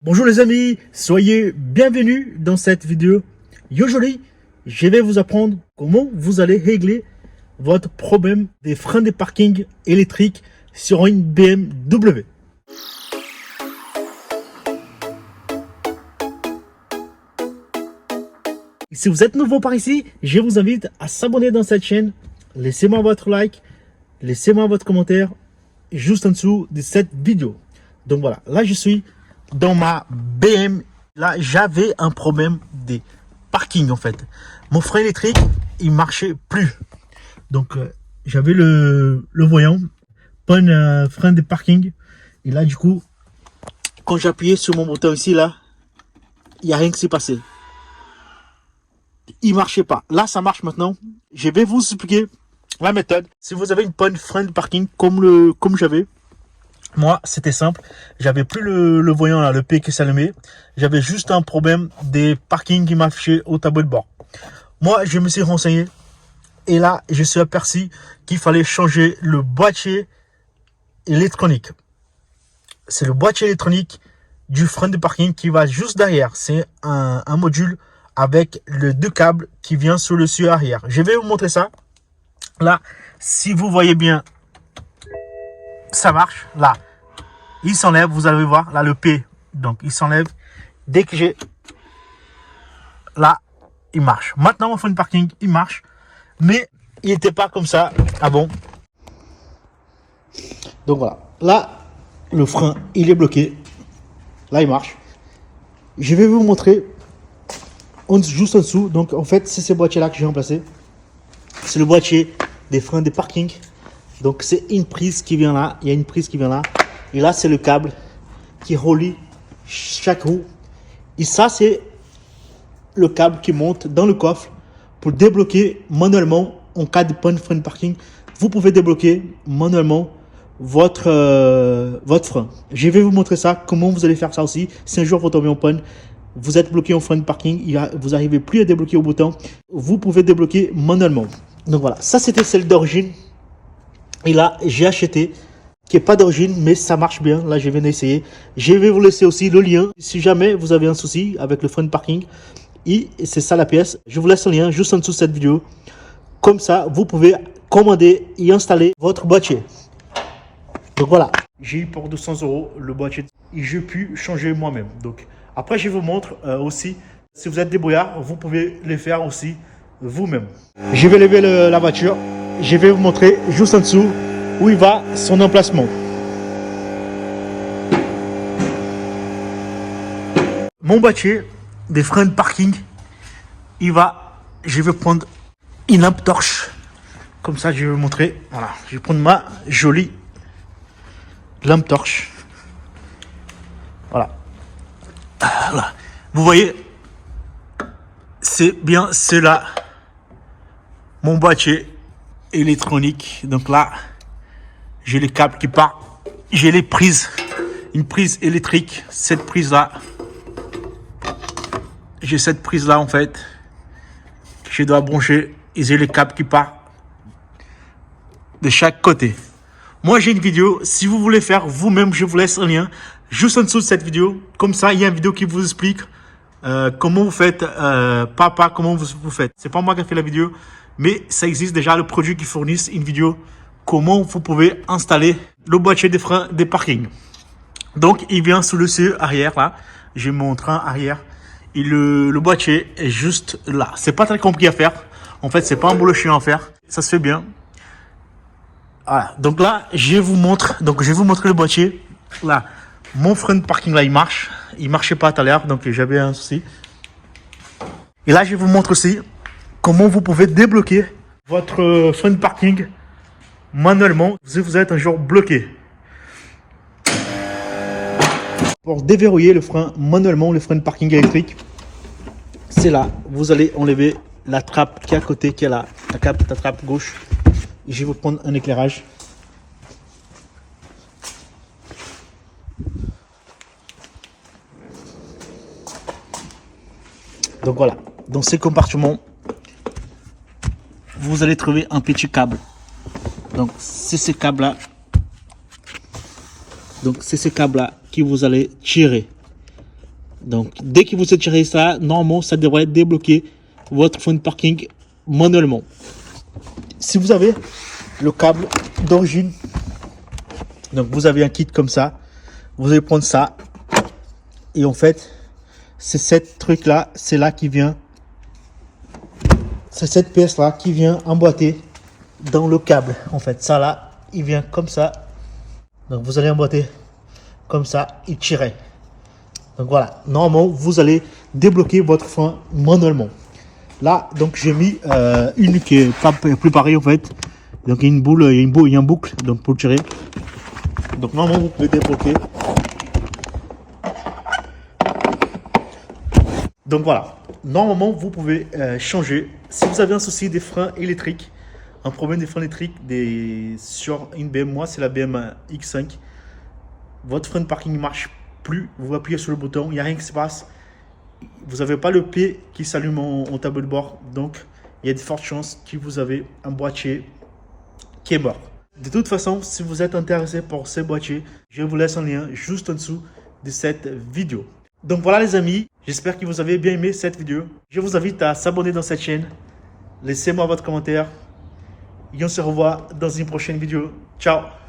Bonjour les amis, soyez bienvenus dans cette vidéo. Aujourd'hui, je vais vous apprendre comment vous allez régler votre problème des freins de parking électriques sur une BMW. Si vous êtes nouveau par ici, je vous invite à s'abonner dans cette chaîne. Laissez-moi votre like, laissez-moi votre commentaire juste en dessous de cette vidéo. Donc voilà, là je suis dans ma BM. Là j'avais un problème des parkings en fait. Mon frein électrique il marchait plus. Donc j'avais le voyant, pas un frein de parking. Et là du coup, quand j'appuyais sur mon bouton ici là, il n'y a rien qui s'est passé. Il marchait pas. Là ça marche maintenant. Je vais vous expliquer la méthode. Si vous avez une panne frein de parking comme j'avais, moi c'était simple. J'avais plus le voyant là, le P qui s'allumait. J'avais juste un problème des parkings qui m'affichaient au tableau de bord. Moi je me suis renseigné et là je suis aperçu qu'il fallait changer le boîtier électronique. C'est le boîtier électronique du frein de parking qui va juste derrière. C'est un module avec les deux câbles qui vient sur le dessus arrière. Je vais vous montrer ça. Là, si vous voyez bien, ça marche. Là, il s'enlève. Vous allez voir, là, le P. Donc, il s'enlève. Dès que j'ai... Là, il marche. Maintenant, mon frein de parking, il marche. Mais, il n'était pas comme ça avant. Donc, voilà. Là, le frein, il est bloqué. Là, il marche. Je vais vous montrer juste en dessous. Donc, en fait, c'est ce boîtier-là que j'ai remplacé. C'est le boîtier des freins de parking. Donc, c'est une prise qui vient là. Il y a une prise qui vient là. Et là, c'est le câble qui relie chaque roue. Et ça, c'est le câble qui monte dans le coffre pour débloquer manuellement en cas de panne de frein de parking. Vous pouvez débloquer manuellement votre frein. Je vais vous montrer ça, comment vous allez faire ça aussi. Si un jour vous tombez en panne, vous êtes bloqué en frein de parking, vous n'arrivez plus à débloquer au bouton, vous pouvez débloquer manuellement. Donc voilà, ça c'était celle d'origine. Et là, j'ai acheté, qui n'est pas d'origine, mais ça marche bien. Là, je viens d'essayer. Je vais vous laisser aussi le lien. Si jamais vous avez un souci avec le frein de parking, et c'est ça la pièce, je vous laisse le lien juste en dessous de cette vidéo. Comme ça, vous pouvez commander et installer votre boîtier. Donc voilà, j'ai eu pour 200 € le boîtier et j'ai pu changer moi-même. Donc après, je vous montre aussi, si vous êtes débrouillard, vous pouvez les faire aussi vous-même. Je vais lever la voiture. Je vais vous montrer juste en dessous où il va son emplacement. Mon boîtier des freins de parking, je vais prendre une lampe torche. Comme ça, je vais vous montrer. Voilà, je vais prendre ma jolie lampe torche. Voilà. Voilà. Vous voyez, c'est bien cela, mon boîtier électronique. Donc là, j'ai les câbles qui partent, j'ai les prises, une prise électrique. Cette prise là, j'ai cette prise là en fait, je dois brancher et j'ai les câbles qui partent de chaque côté. Moi j'ai une vidéo, si vous voulez faire vous-même, je vous laisse un lien juste en dessous de cette vidéo. Comme ça, il y a une vidéo qui vous explique comment vous faites, comment vous faites. C'est pas moi qui ai fait la vidéo, mais ça existe déjà, le produit qui fournissent une vidéo comment vous pouvez installer le boîtier des freins des parkings. Donc il vient sous le dessus arrière là, j'ai mon train arrière et le boîtier est juste là. C'est pas très compliqué à faire. En fait, c'est pas un boulot chiant à faire. Ça se fait bien. Voilà. Donc là, je vous montre. Donc je vais vous montrer le boîtier. Là, mon frein de parking là, il marche. Il marchait pas tout à l'heure, donc j'avais un souci. Et là, je vous montre aussi comment vous pouvez débloquer votre frein de parking manuellement si vous êtes un jour bloqué. Pour déverrouiller le frein manuellement, le frein de parking électrique, c'est là. Vous allez enlever la trappe qui est à côté, qui est là, la trappe gauche. Et je vais vous prendre un éclairage. Donc voilà, dans ces compartiments, vous allez trouver un petit câble. Donc c'est ce câble là. Donc c'est ce câble là que vous allez tirer. Donc, dès que vous tirez ça, normalement, ça devrait débloquer votre frein de parking manuellement. Si vous avez le câble d'origine, donc vous avez un kit comme ça, vous allez prendre ça. Et en fait, c'est cette truc là, c'est là qui vient, c'est cette pièce là qui vient emboîter dans le câble. En fait, ça là, il vient comme ça. Donc vous allez emboîter comme ça et tirer. Donc voilà, normalement vous allez débloquer votre frein manuellement. Là, donc j'ai mis une qui est pas plus pareille en fait. Donc il y a une boule, il y a un boucle donc pour tirer. Donc normalement vous pouvez débloquer. Donc voilà, normalement vous pouvez changer. Si vous avez un souci des freins électriques, un problème des freins électriques sur une BM, moi c'est la BM X5, votre frein de parking ne marche plus, vous appuyez sur le bouton, il n'y a rien qui se passe, vous n'avez pas le P qui s'allume en tableau de bord, donc il y a de fortes chances que vous avez un boîtier qui est mort. De toute façon, si vous êtes intéressé pour ces boîtiers, je vous laisse un lien juste en dessous de cette vidéo. Donc voilà les amis, j'espère que vous avez bien aimé cette vidéo. Je vous invite à s'abonner dans cette chaîne. Laissez-moi votre commentaire. Et on se revoit dans une prochaine vidéo. Ciao!